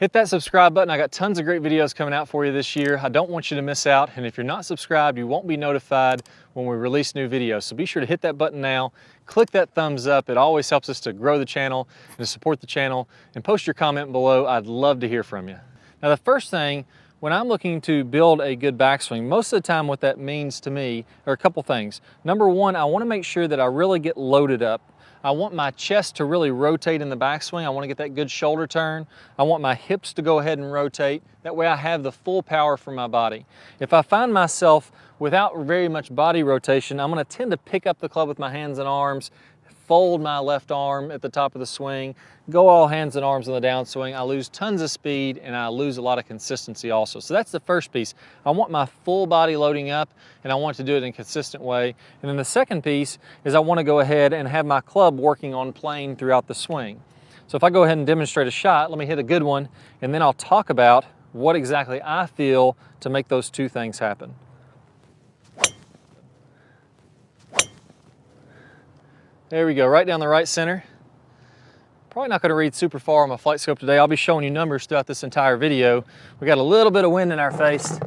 Hit that subscribe button. I got tons of great videos coming out for you this year. I don't want you to miss out. And if you're not subscribed, you won't be notified when we release new videos. So be sure to hit that button now. Click that thumbs up. It always helps us to grow the channel and to support the channel. And post your comment below. I'd love to hear from you. Now, the first thing, when I'm looking to build a good backswing, most of the time what that means to me are a couple things. Number one, I want to make sure that I really get loaded up. I want my chest to really rotate in the backswing. I want to get that good shoulder turn. I want my hips to go ahead and rotate. That way I have the full power for my body. If I find myself without very much body rotation, I'm going to tend to pick up the club with my hands and arms, fold my left arm at the top of the swing, go all hands and arms on the downswing. I lose tons of speed and I lose a lot of consistency also. So that's the first piece. I want my full body loading up and I want to do it in a consistent way. And then the second piece is I want to go ahead and have my club working on plane throughout the swing. So if I go ahead and demonstrate a shot, let me hit a good one, and then I'll talk about what exactly I feel to make those two things happen. There we go, right down the right center. Probably not going to read super far on my flight scope today. I'll be showing you numbers throughout this entire video. We got a little bit of wind in our face,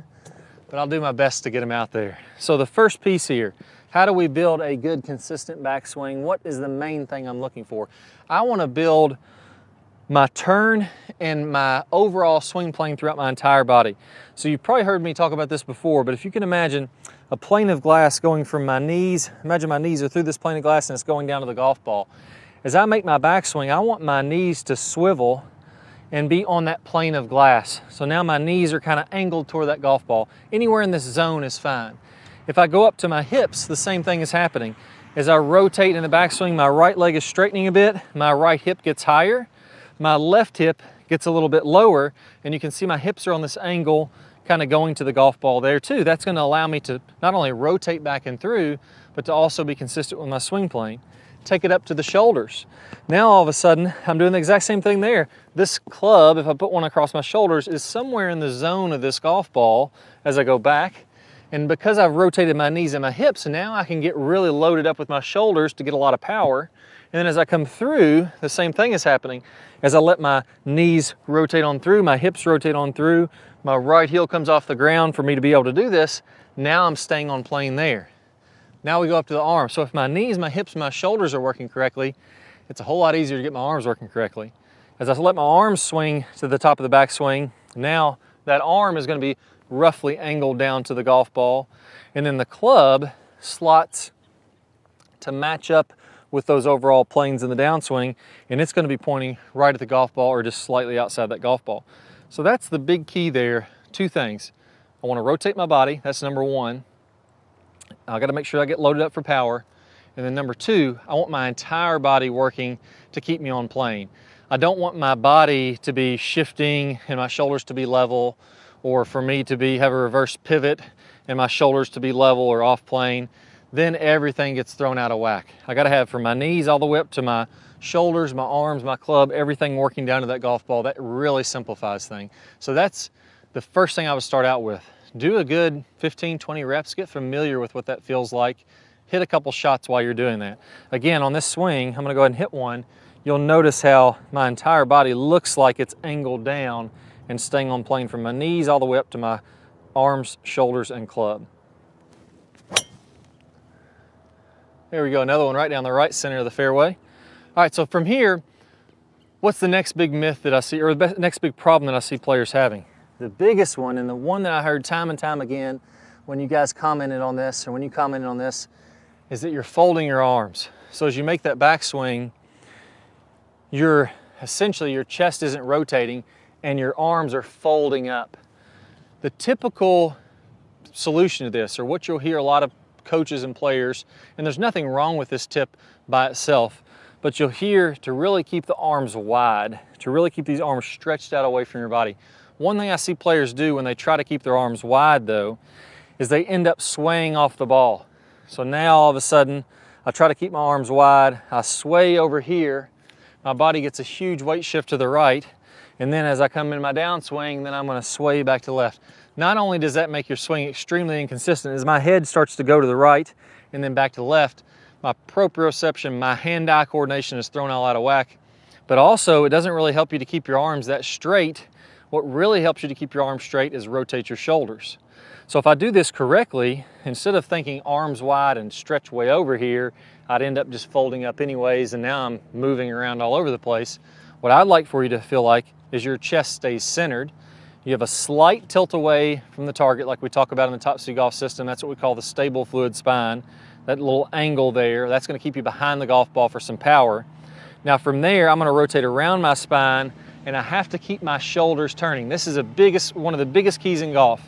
but I'll do my best to get them out there. So the first piece here, how do we build a good consistent backswing? What is the main thing I'm looking for? I want to build my turn and my overall swing plane throughout my entire body. So you've probably heard me talk about this before, but if you can imagine a plane of glass going from my knees, imagine my knees are through this plane of glass and it's going down to the golf ball. As I make my backswing, I want my knees to swivel and be on that plane of glass. So now my knees are kind of angled toward that golf ball. Anywhere in this zone is fine. If I go up to my hips, the same thing is happening. As I rotate in the backswing, my right leg is straightening a bit, my right hip gets higher, my left hip gets a little bit lower, and you can see my hips are on this angle kind of going to the golf ball there too. That's going to allow me to not only rotate back and through, but to also be consistent with my swing plane. Take it up to the shoulders. Now all of a sudden, I'm doing the exact same thing there. This club, if I put one across my shoulders, is somewhere in the zone of this golf ball as I go back. And because I've rotated my knees and my hips, now I can get really loaded up with my shoulders to get a lot of power. And then as I come through, the same thing is happening. As I let my knees rotate on through, my hips rotate on through, my right heel comes off the ground for me to be able to do this. Now I'm staying on plane there. Now we go up to the arms. So if my knees, my hips, my shoulders are working correctly, it's a whole lot easier to get my arms working correctly. As I let my arms swing to the top of the backswing, now that arm is going to be roughly angled down to the golf ball. And then the club slots to match up with those overall planes in the downswing, and it's going to be pointing right at the golf ball or just slightly outside that golf ball. So that's the big key there. Two things. I want to rotate my body. That's number one. I got to make sure I get loaded up for power. And then number two, I want my entire body working to keep me on plane. I don't want my body to be shifting and my shoulders to be level, or for me to have a reverse pivot and my shoulders to be level or off plane. Then everything gets thrown out of whack. I got to have from my knees all the way up to my shoulders, my arms, my club, everything working down to that golf ball. That really simplifies things. So that's the first thing I would start out with. Do a good 15, 20 reps, get familiar with what that feels like. Hit a couple shots while you're doing that. Again, on this swing, I'm gonna go ahead and hit one. You'll notice how my entire body looks like it's angled down and staying on plane from my knees all the way up to my arms, shoulders, and club. There we go, another one right down the right center of the fairway. All right, so from here, what's the next big myth that I see, or the next big problem that I see players having? The biggest one, and the one that I heard time and time again when you guys commented on this, or when you commented on this, is that you're folding your arms. So as you make that backswing, essentially your chest isn't rotating and your arms are folding up. The typical solution to this, or what you'll hear a lot of coaches and players, and there's nothing wrong with this tip by itself, but you'll hear to really keep the arms wide, to really keep these arms stretched out away from your body. One thing I see players do when they try to keep their arms wide though, is they end up swaying off the ball. So now all of a sudden, I try to keep my arms wide, I sway over here, my body gets a huge weight shift to the right, and then as I come in my downswing, then I'm going to sway back to the left. Not only does that make your swing extremely inconsistent, as my head starts to go to the right and then back to the left, my proprioception, my hand-eye coordination is thrown all out of whack, but also it doesn't really help you to keep your arms that straight what really helps you to keep your arms straight is rotate your shoulders. So if I do this correctly, instead of thinking arms wide and stretch way over here, I'd end up just folding up anyways, and now I'm moving around all over the place. What I'd like for you to feel like is your chest stays centered. You have a slight tilt away from the target like we talk about in the Top-Speed Golf system. That's what we call the stable fluid spine. That little angle there, that's going to keep you behind the golf ball for some power. Now from there, I'm going to rotate around my spine, and I have to keep my shoulders turning. This is one of the biggest keys in golf.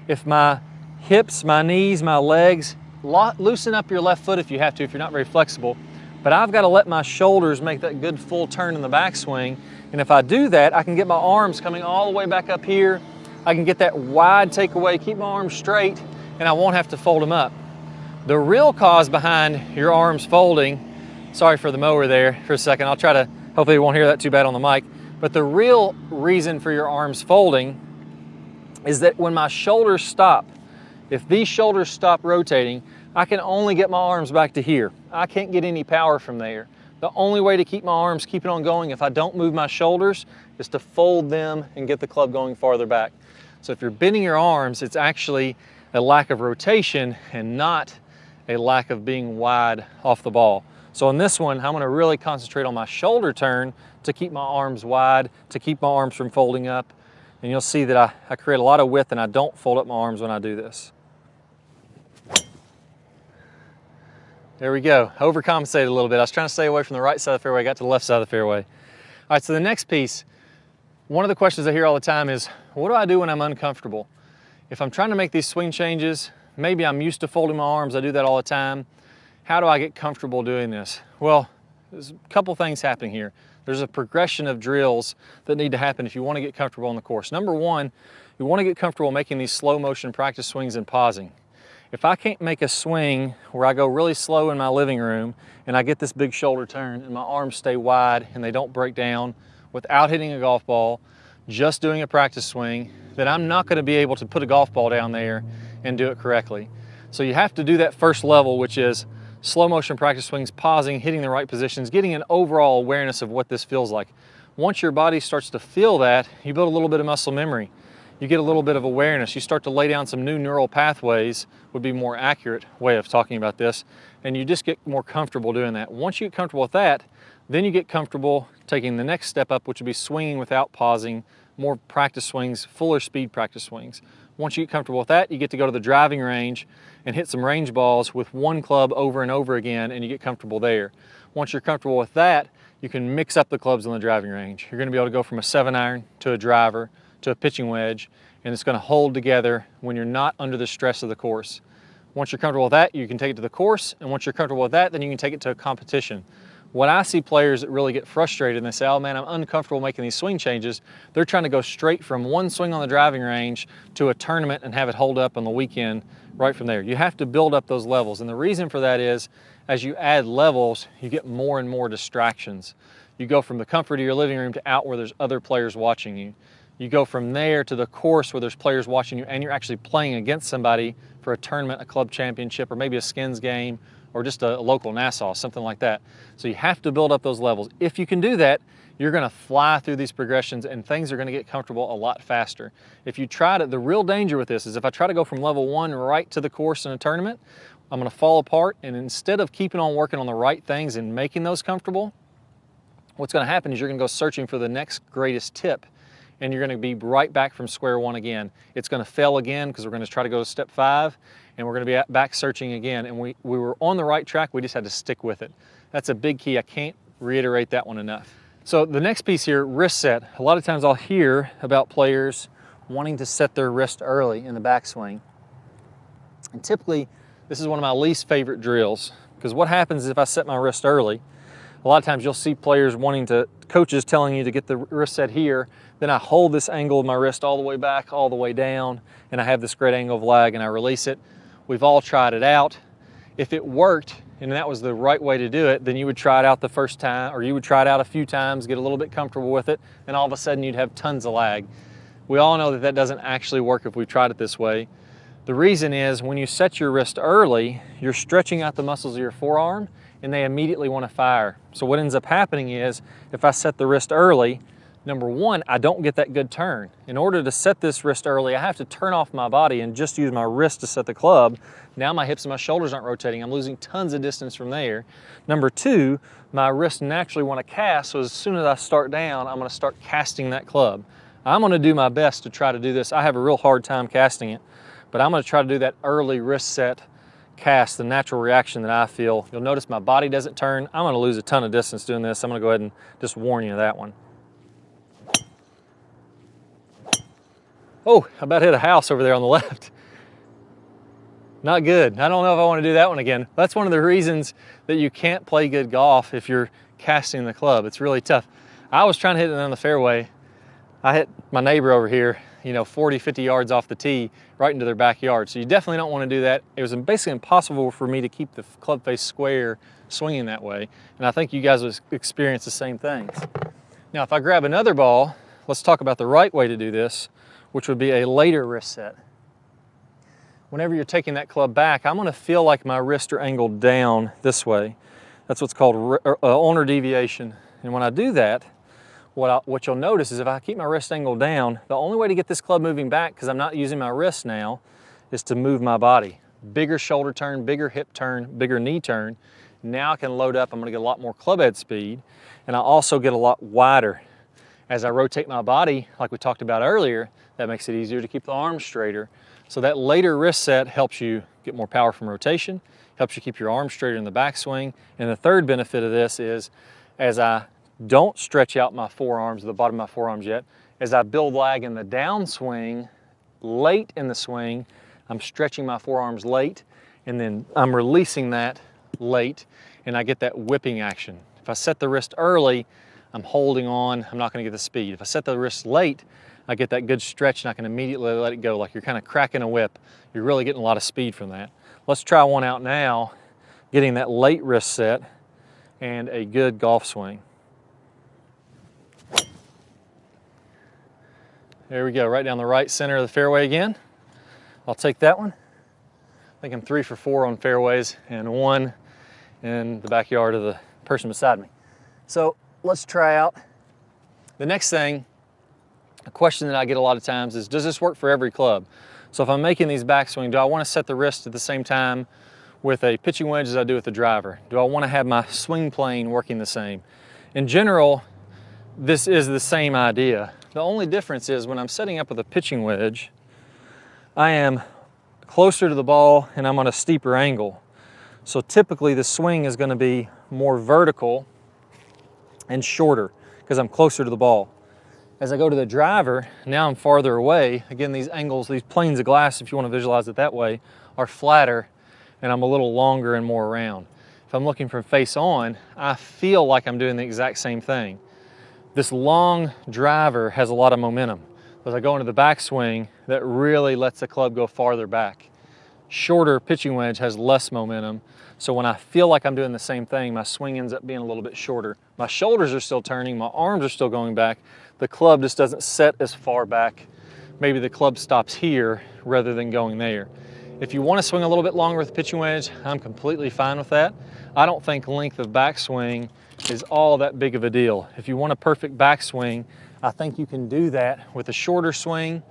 If my hips, my knees, my legs, loosen up your left foot if you have to, if you're not very flexible, but I've got to let my shoulders make that good full turn in the backswing. And if I do that, I can get my arms coming all the way back up here. I can get that wide takeaway, keep my arms straight, and I won't have to fold them up. The real cause behind your arms folding, sorry for the mower there for a second, I'll try to, hopefully you won't hear that too bad on the mic, but the real reason for your arms folding is that when my shoulders stop, if these shoulders stop rotating, I can only get my arms back to here. I can't get any power from there. The only way to keep my arms keeping on going if I don't move my shoulders is to fold them and get the club going farther back. So if you're bending your arms, it's actually a lack of rotation and not a lack of being wide off the ball. So in this one, I'm going to really concentrate on my shoulder turn to keep my arms wide, to keep my arms from folding up. And you'll see that I create a lot of width and I don't fold up my arms when I do this. There we go, overcompensated a little bit. I was trying to stay away from the right side of the fairway, I got to the left side of the fairway. All right, so the next piece, one of the questions I hear all the time is, what do I do when I'm uncomfortable? If I'm trying to make these swing changes, maybe I'm used to folding my arms, I do that all the time. How do I get comfortable doing this? Well, there's a couple things happening here. There's a progression of drills that need to happen if you want to get comfortable on the course. Number one, you want to get comfortable making these slow motion practice swings and pausing. If I can't make a swing where I go really slow in my living room and I get this big shoulder turn and my arms stay wide and they don't break down without hitting a golf ball, just doing a practice swing, then I'm not going to be able to put a golf ball down there and do it correctly. So you have to do that first level, which is slow motion practice swings, pausing, hitting the right positions, getting an overall awareness of what this feels like. Once your body starts to feel that, you build a little bit of muscle memory. You get a little bit of awareness. You start to lay down some new neural pathways, would be a more accurate way of talking about this, and you just get more comfortable doing that. Once you get comfortable with that, then you get comfortable taking the next step up, which would be swinging without pausing, more practice swings, fuller speed practice swings. Once you get comfortable with that, you get to go to the driving range and hit some range balls with one club over and over again, and you get comfortable there. Once you're comfortable with that, you can mix up the clubs on the driving range. You're gonna be able to go from a 7-iron to a driver to a pitching wedge, and it's gonna hold together when you're not under the stress of the course. Once you're comfortable with that, you can take it to the course, and once you're comfortable with that, then you can take it to a competition. When I see players that really get frustrated and they say, oh man, I'm uncomfortable making these swing changes, they're trying to go straight from one swing on the driving range to a tournament and have it hold up on the weekend right from there. You have to build up those levels, and the reason for that is as you add levels, you get more and more distractions. You go from the comfort of your living room to out where there's other players watching you. You go from there to the course where there's players watching you and you're actually playing against somebody for a tournament, a club championship, or maybe a skins game, or just a local Nassau, something like that. So you have to build up those levels. If you can do that, you're gonna fly through these progressions and things are gonna get comfortable a lot faster. If you try to, the real danger with this is if I try to go from level 1 right to the course in a tournament, I'm gonna fall apart, and instead of keeping on working on the right things and making those comfortable, what's gonna happen is you're gonna go searching for the next greatest tip, and you're gonna be right back from square one again. It's gonna fail again because we're gonna try to go to step 5, and we're gonna be back searching again. And we were on the right track, we just had to stick with it. That's a big key. I can't reiterate that one enough. So the next piece here, wrist set. A lot of times I'll hear about players wanting to set their wrist early in the backswing. And typically, this is one of my least favorite drills, because what happens if I set my wrist early, a lot of times you'll see players coaches telling you to get the wrist set here, then I hold this angle of my wrist all the way back, all the way down, and I have this great angle of lag and I release it. We've all tried it out. If it worked and that was the right way to do it, then you would try it out the first time, or you would try it out a few times, get a little bit comfortable with it, and all of a sudden you'd have tons of lag. We all know that that doesn't actually work if we've tried it this way. The reason is when you set your wrist early, you're stretching out the muscles of your forearm and they immediately want to fire. So what ends up happening is if I set the wrist early, Number one, I don't get that good turn. In order to set this wrist early, I have to turn off my body and just use my wrist to set the club. Now my hips and my shoulders aren't rotating. I'm losing tons of distance from there. Number two, my wrists naturally want to cast, so as soon as I start down, I'm going to start casting that club. I'm going to do my best to try to do this. I have a real hard time casting it, but I'm going to try to do that early wrist set cast, the natural reaction that I feel. You'll notice my body doesn't turn. I'm going to lose a ton of distance doing this. I'm going to go ahead and just warn you of that one. Oh, I about hit a house over there on the left. Not good. I don't know if I want to do that one again. That's one of the reasons that you can't play good golf if you're casting the club. It's really tough. I was trying to hit it on the fairway. I hit my neighbor over here, 40, 50 yards off the tee right into their backyard. So you definitely don't want to do that. It was basically impossible for me to keep the club face square swinging that way. And I think you guys would experience the same things. Now, if I grab another ball, let's talk about the right way to do this, which would be a later wrist set. Whenever you're taking that club back, I'm going to feel like my wrists are angled down this way. That's what's called ulnar deviation. And when I do that, what you'll notice is if I keep my wrist angled down, the only way to get this club moving back, because I'm not using my wrist now, is to move my body. Bigger shoulder turn, bigger hip turn, bigger knee turn. Now I can load up, I'm going to get a lot more club head speed, and I also get a lot wider. As I rotate my body, like we talked about earlier, that makes it easier to keep the arms straighter. So that later wrist set helps you get more power from rotation, helps you keep your arms straighter in the backswing. And the third benefit of this is, as I don't stretch out my forearms, the bottom of my forearms yet, as I build lag in the downswing, late in the swing, I'm stretching my forearms late, and then I'm releasing that late, and I get that whipping action. If I set the wrist early, I'm holding on, I'm not gonna get the speed. If I set the wrist late, I get that good stretch and I can immediately let it go, like you're kind of cracking a whip. You're really getting a lot of speed from that. Let's try one out now, getting that late wrist set and a good golf swing. There we go, right down the right center of the fairway again. I'll take that one. I think I'm 3 for 4 on fairways and 1 in the backyard of the person beside me. So let's try out. The next thing, a question that I get a lot of times is, does this work for every club? So if I'm making these backswing, do I want to set the wrist at the same time with a pitching wedge as I do with the driver? Do I want to have my swing plane working the same? In general, this is the same idea. The only difference is when I'm setting up with a pitching wedge, I am closer to the ball and I'm on a steeper angle. So typically the swing is going to be more vertical and shorter because I'm closer to the ball. As I go to the driver, now I'm farther away. Again, these angles, these planes of glass, if you want to visualize it that way, are flatter and I'm a little longer and more round. If I'm looking from face on, I feel like I'm doing the exact same thing. This long driver has a lot of momentum. As I go into the backswing, that really lets the club go farther back. Shorter pitching wedge has less momentum. So when I feel like I'm doing the same thing, my swing ends up being a little bit shorter. My shoulders are still turning, my arms are still going back. The club just doesn't set as far back. Maybe the club stops here rather than going there. If you want to swing a little bit longer with the pitching wedge, I'm completely fine with that. I don't think length of backswing is all that big of a deal. If you want a perfect backswing, I think you can do that with a shorter swing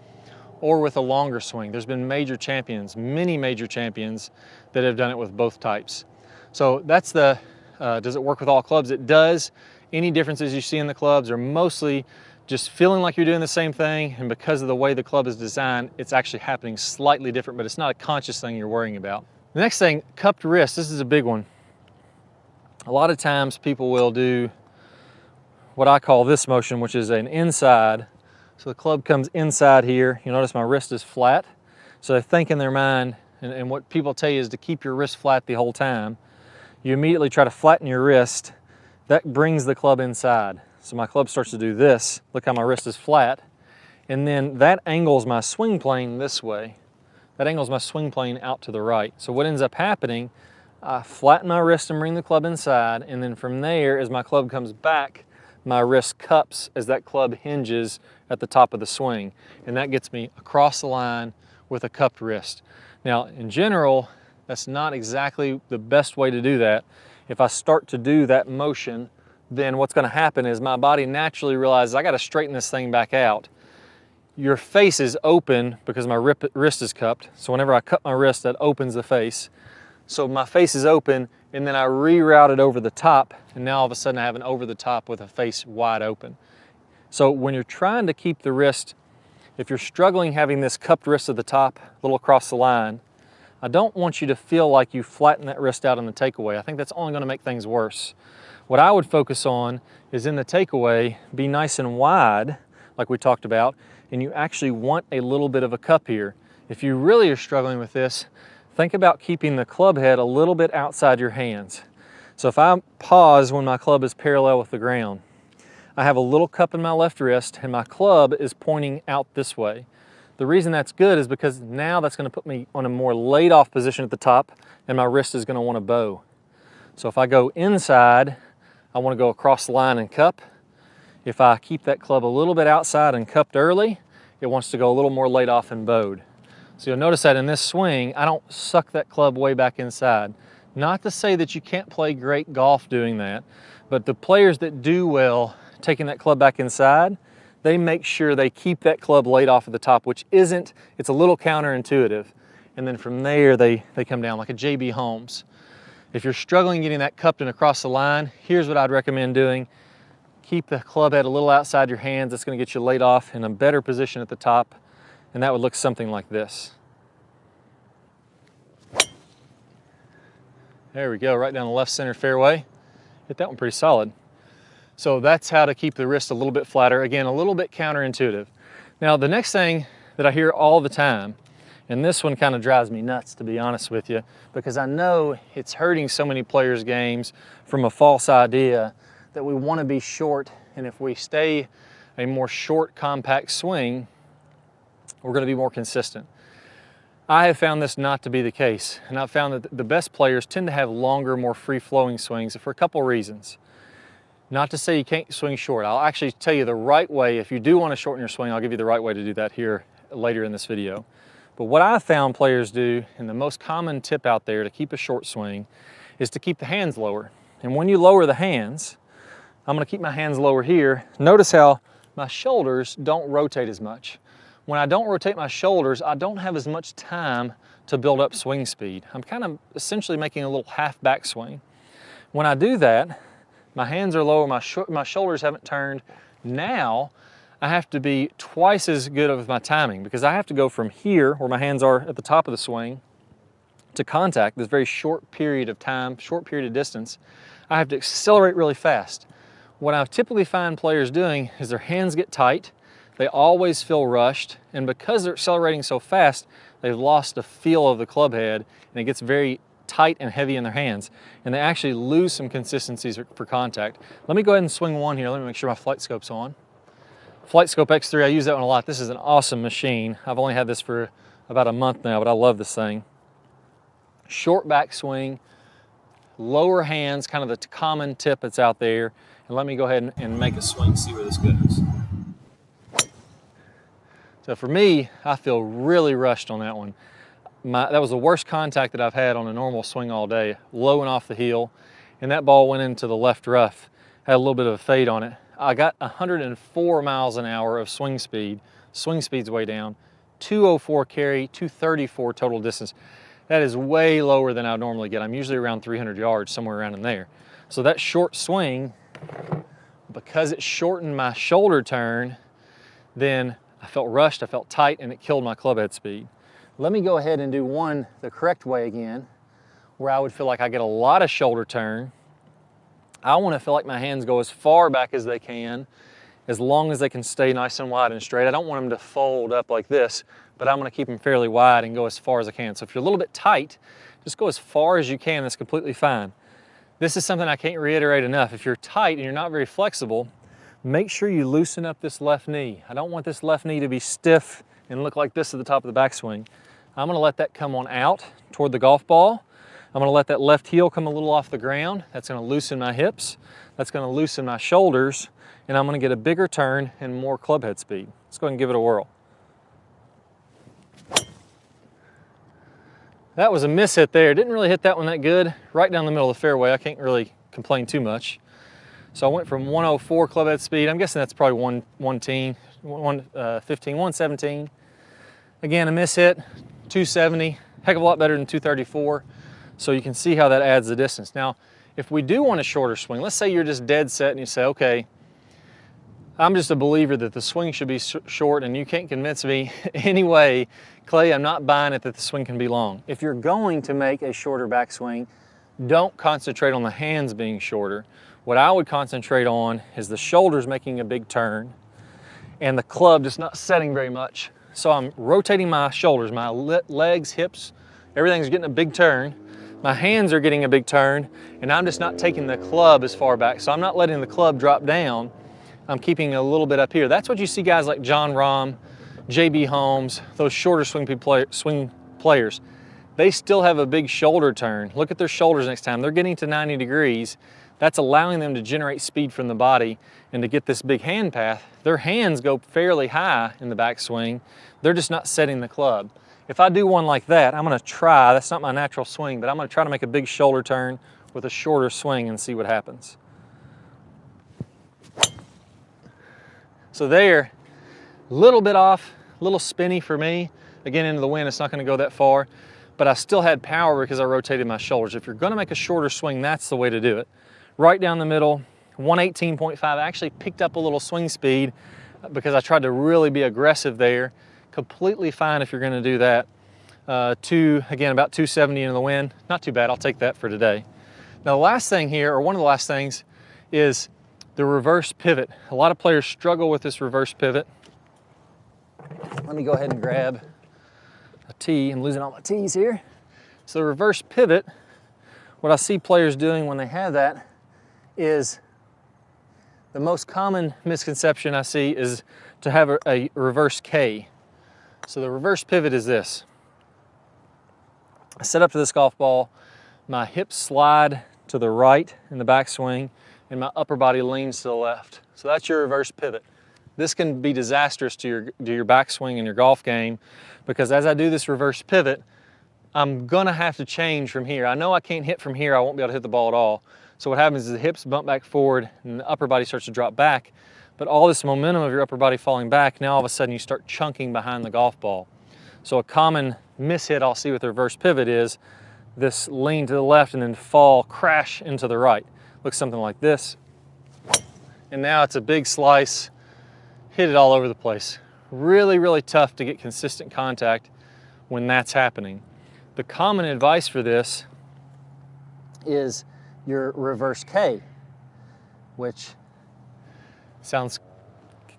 or with a longer swing. There's been major champions, many major champions that have done it with both types. So that's the, does it work with all clubs? It does. Any differences you see in the clubs are mostly just feeling like you're doing the same thing, and because of the way the club is designed, it's actually happening slightly different, but it's not a conscious thing you're worrying about. The next thing, cupped wrist. This is a big one. A lot of times people will do what I call this motion, which is an inside. So the club comes inside here. You notice my wrist is flat. So they think in their mind, and what people tell you is to keep your wrist flat the whole time. You immediately try to flatten your wrist. That brings the club inside. So my club starts to do this. Look how my wrist is flat. And then that angles my swing plane this way. That angles my swing plane out to the right. So what ends up happening, I flatten my wrist and bring the club inside, and then from there, as my club comes back, my wrist cups as that club hinges at the top of the swing. And that gets me across the line with a cupped wrist. Now, in general, that's not exactly the best way to do that. If I start to do that motion then what's going to happen is my body naturally realizes I got to straighten this thing back out. Your face is open because my wrist is cupped. So whenever I cut my wrist, that opens the face. So my face is open, and then I reroute it over the top, and now all of a sudden I have an over the top with a face wide open. So when you're trying to keep the wrist, if you're struggling having this cupped wrist at the top, a little across the line, I don't want you to feel like you flatten that wrist out in the takeaway. I think that's only going to make things worse. What I would focus on is in the takeaway, be nice and wide, like we talked about, and you actually want a little bit of a cup here. If you really are struggling with this, think about keeping the club head a little bit outside your hands. So if I pause when my club is parallel with the ground, I have a little cup in my left wrist and my club is pointing out this way. The reason that's good is because now that's going to put me on a more laid off position at the top, and my wrist is going to want to bow. So if I go inside, I want to go across the line and cup. If I keep that club a little bit outside and cupped early, it wants to go a little more laid off and bowed. So you'll notice that in this swing, I don't suck that club way back inside. Not to say that you can't play great golf doing that, but the players that do well taking that club back inside, they make sure they keep that club laid off at the top, which isn't, it's a little counterintuitive. And then from there, they come down like a JB Holmes. If you're struggling getting that cupped and across the line, here's what I'd recommend doing. Keep the club head a little outside your hands. That's going to get you laid off in a better position at the top. And that would look something like this. There we go, right down the left center fairway. Hit that one pretty solid. So that's how to keep the wrist a little bit flatter. Again, a little bit counterintuitive. Now, the next thing that I hear all the time, and this one kind of drives me nuts, to be honest with you, because I know it's hurting so many players' games from a false idea that we want to be short, and if we stay a more short, compact swing, we're going to be more consistent. I have found this not to be the case, and I've found that the best players tend to have longer, more free-flowing swings for a couple reasons. Not to say you can't swing short. I'll actually tell you the right way. If you do want to shorten your swing, I'll give you the right way to do that here later in this video. But what I've found players do, and the most common tip out there to keep a short swing, is to keep the hands lower. And when you lower the hands, I'm going to keep my hands lower here. Notice how my shoulders don't rotate as much. When I don't rotate my shoulders, I don't have as much time to build up swing speed. I'm kind of essentially making a little half backswing. When I do that, my hands are lower, my shoulders haven't turned. Now, I have to be twice as good with my timing because I have to go from here, where my hands are at the top of the swing, to contact, this very short period of time, short period of distance. I have to accelerate really fast. What I typically find players doing is their hands get tight, they always feel rushed, and because they're accelerating so fast, they've lost the feel of the club head, and it gets very tight and heavy in their hands, and they actually lose some consistencies for contact. Let me go ahead and swing one here. Let me make sure my Flight Scope's on. Flight Scope X3, I use that one a lot. This is an awesome machine. I've only had this for about a month now, but I love this thing. Short back swing, lower hands, kind of the common tip that's out there. And let me go ahead and make a swing, see where this goes. So for me, I feel really rushed on that one. That was the worst contact that I've had on a normal swing all day, low and off the heel, and that ball went into the left rough, had a little bit of a fade on it. I got 104 miles an hour of swing speed. Swing speed's way down. 204 carry, 234 total distance. That is way lower than I would normally get. I'm usually around 300 yards, somewhere around in there. So that short swing, because it shortened my shoulder turn, then I felt rushed, I felt tight, and it killed my club head speed. Let me go ahead and do one the correct way again, where I would feel like I get a lot of shoulder turn. I want to feel like my hands go as far back as they can, as long as they can stay nice and wide and straight. I don't want them to fold up like this, but I'm going to keep them fairly wide and go as far as I can. So if you're a little bit tight, just go as far as you can. That's completely fine. This is something I can't reiterate enough. If you're tight and you're not very flexible, make sure you loosen up this left knee. I don't want this left knee to be stiff and look like this at the top of the backswing. I'm going to let that come on out toward the golf ball. I'm going to let that left heel come a little off the ground. That's going to loosen my hips. That's going to loosen my shoulders. And I'm going to get a bigger turn and more club head speed. Let's go ahead and give it a whirl. That was a miss hit there. Didn't really hit that one that good. Right down the middle of the fairway. I can't really complain too much. So I went from 104 club head speed. I'm guessing that's probably 115, 117. Again, a miss hit, 270, heck of a lot better than 234. So you can see how that adds the distance. Now, if we do want a shorter swing, let's say you're just dead set and you say, okay, I'm just a believer that the swing should be short and you can't convince me anyway, Clay, I'm not buying it that the swing can be long. If you're going to make a shorter backswing, don't concentrate on the hands being shorter. What I would concentrate on is the shoulders making a big turn and the club just not setting very much. So I'm rotating my shoulders, my legs, hips, everything's getting a big turn. My hands are getting a big turn and I'm just not taking the club as far back. So I'm not letting the club drop down. I'm keeping a little bit up here. That's what you see guys like Jon Rahm, JB Holmes, those shorter swing players. They still have a big shoulder turn. Look at their shoulders next time. They're getting to 90 degrees. That's allowing them to generate speed from the body and to get this big hand path. Their hands go fairly high in the backswing. They're just not setting the club. If I do one like that, I'm gonna try, that's not my natural swing, but I'm gonna try to make a big shoulder turn with a shorter swing and see what happens. So there, a little bit off, a little spinny for me. Again, into the wind, it's not gonna go that far, but I still had power because I rotated my shoulders. If you're gonna make a shorter swing, that's the way to do it. Right down the middle, 118.5. I actually picked up a little swing speed because I tried to really be aggressive there. Completely fine if you're gonna do that. Again, about 270 into the wind. Not too bad, I'll take that for today. Now the last thing here, or one of the last things, is the reverse pivot. A lot of players struggle with this reverse pivot. Let me go ahead and grab a tee. I'm losing all my tees here. So the reverse pivot, what I see players doing when they have that is the most common misconception I see is to have a reverse K. So the reverse pivot is this. I set up to this golf ball, my hips slide to the right in the backswing, and my upper body leans to the left. So that's your reverse pivot. This can be disastrous to your backswing and your golf game because as I do this reverse pivot, I'm gonna have to change from here. I know I can't hit from here, I won't be able to hit the ball at all. So what happens is the hips bump back forward and the upper body starts to drop back, but all this momentum of your upper body falling back, now all of a sudden you start chunking behind the golf ball. So a common mishit I'll see with the reverse pivot is this lean to the left and then fall, crash into the right. Looks something like this. And now it's a big slice, hit it all over the place. Really, really tough to get consistent contact when that's happening. The common advice for this is your reverse K, which sounds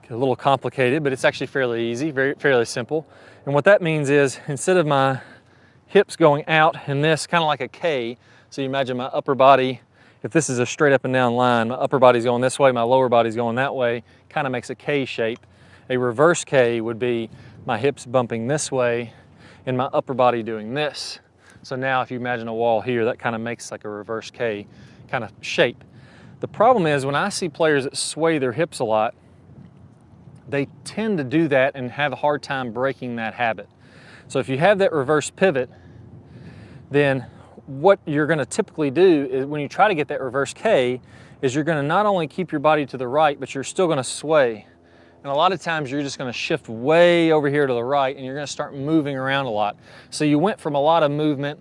a little complicated, but it's actually fairly easy, fairly simple. And what that means is instead of my hips going out and this kind of like a K, so you imagine my upper body, if this is a straight up and down line, my upper body's going this way, my lower body's going that way, kind of makes a K shape. A reverse K would be my hips bumping this way and my upper body doing this. So now if you imagine a wall here, that kind of makes like a reverse K kind of shape. The problem is when I see players that sway their hips a lot, they tend to do that and have a hard time breaking that habit. So if you have that reverse pivot, then what you're gonna typically do is when you try to get that reverse K, is you're gonna not only keep your body to the right, but you're still gonna sway. And a lot of times you're just gonna shift way over here to the right and you're gonna start moving around a lot. So you went from a lot of movement,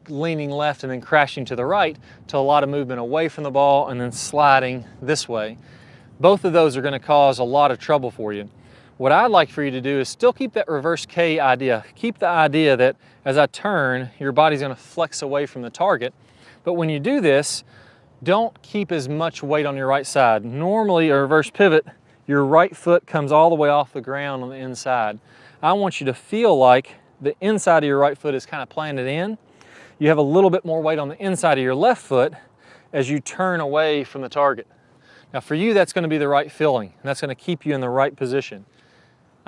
leaning left and then crashing to the right, to a lot of movement away from the ball and then sliding this way. Both of those are gonna cause a lot of trouble for you. What I'd like for you to do is still keep that reverse K idea. Keep the idea that as I turn, your body's gonna flex away from the target. But when you do this, don't keep as much weight on your right side. Normally, a reverse pivot, your right foot comes all the way off the ground on the inside. I want you to feel like the inside of your right foot is kind of planted in. You have a little bit more weight on the inside of your left foot as you turn away from the target. Now for you, that's gonna be the right feeling, and that's gonna keep you in the right position.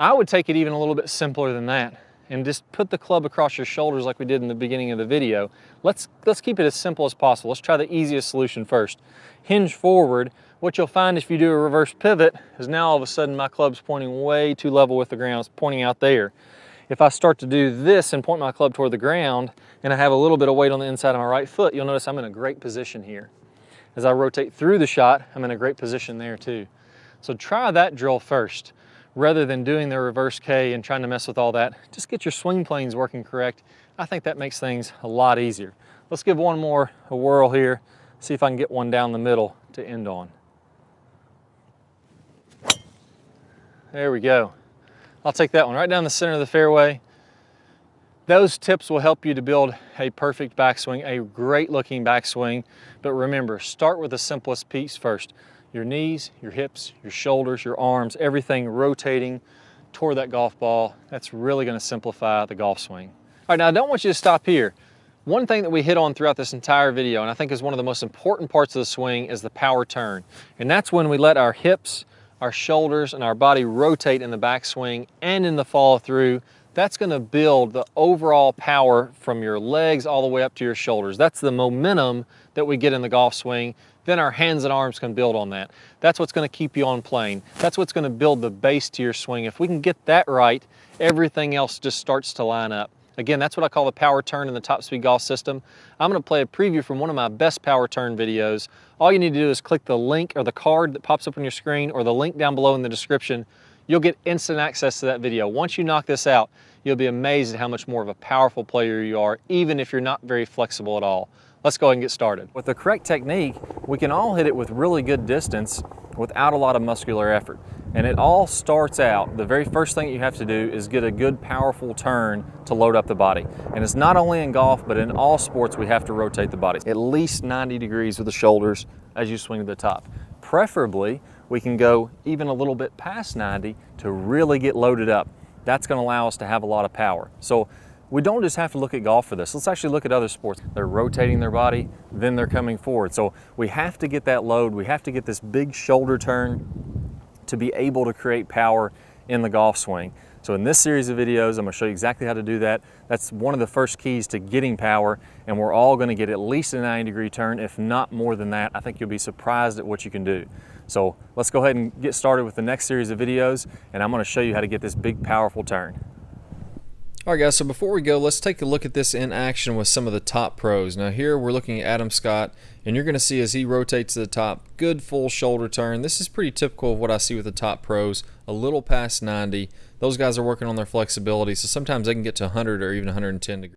I would take it even a little bit simpler than that and just put the club across your shoulders like we did in the beginning of the video. Let's keep it as simple as possible. Let's try the easiest solution first. Hinge forward. What you'll find if you do a reverse pivot is now all of a sudden my club's pointing way too level with the ground. It's pointing out there. If I start to do this and point my club toward the ground and I have a little bit of weight on the inside of my right foot, you'll notice I'm in a great position here. As I rotate through the shot, I'm in a great position there too. So try that drill first. Rather than doing the reverse K and trying to mess with all that, just get your swing planes working correct. I think that makes things a lot easier. Let's give one more a whirl here, see if I can get one down the middle to end on. There we go. I'll take that one right down the center of the fairway. Those tips will help you to build a perfect backswing, a great looking backswing. But remember, start with the simplest piece first. Your knees, your hips, your shoulders, your arms, everything rotating toward that golf ball. That's really going to simplify the golf swing. All right, now I don't want you to stop here. One thing that we hit on throughout this entire video, and I think is one of the most important parts of the swing, is the power turn. And that's when we let our hips, our shoulders, and our body rotate in the backswing and in the follow through. That's going to build the overall power from your legs all the way up to your shoulders. That's the momentum that we get in the golf swing. Then our hands and arms can build on that. That's what's going to keep you on plane. That's what's going to build the base to your swing. If we can get that right, everything else just starts to line up. Again, that's what I call the power turn in the Top Speed Golf system. I'm going to play a preview from one of my best power turn videos. All you need to do is click the link or the card that pops up on your screen or the link down below in the description. You'll get instant access to that video. Once you knock this out, you'll be amazed at how much more of a powerful player you are, even if you're not very flexible at all. Let's go ahead and get started. With the correct technique, we can all hit it with really good distance without a lot of muscular effort. And it all starts out, the very first thing you have to do is get a good powerful turn to load up the body. And it's not only in golf, but in all sports we have to rotate the body. At least 90 degrees with the shoulders as you swing to the top. Preferably, we can go even a little bit past 90 to really get loaded up. That's going to allow us to have a lot of power. So we don't just have to look at golf for this. Let's actually look at other sports. They're rotating their body, then they're coming forward. So we have to get that load. We have to get this big shoulder turn to be able to create power in the golf swing. So in this series of videos, I'm going to show you exactly how to do that. That's one of the first keys to getting power, and we're all going to get at least a 90-degree turn, if not more than that. I think you'll be surprised at what you can do. So let's go ahead and get started with the next series of videos, and I'm going to show you how to get this big, powerful turn. All right, guys, so before we go, let's take a look at this in action with some of the top pros. Now here we're looking at Adam Scott, and you're going to see as he rotates to the top, good full shoulder turn. This is pretty typical of what I see with the top pros, a little past 90. Those guys are working on their flexibility, so sometimes they can get to 100 or even 110 degrees.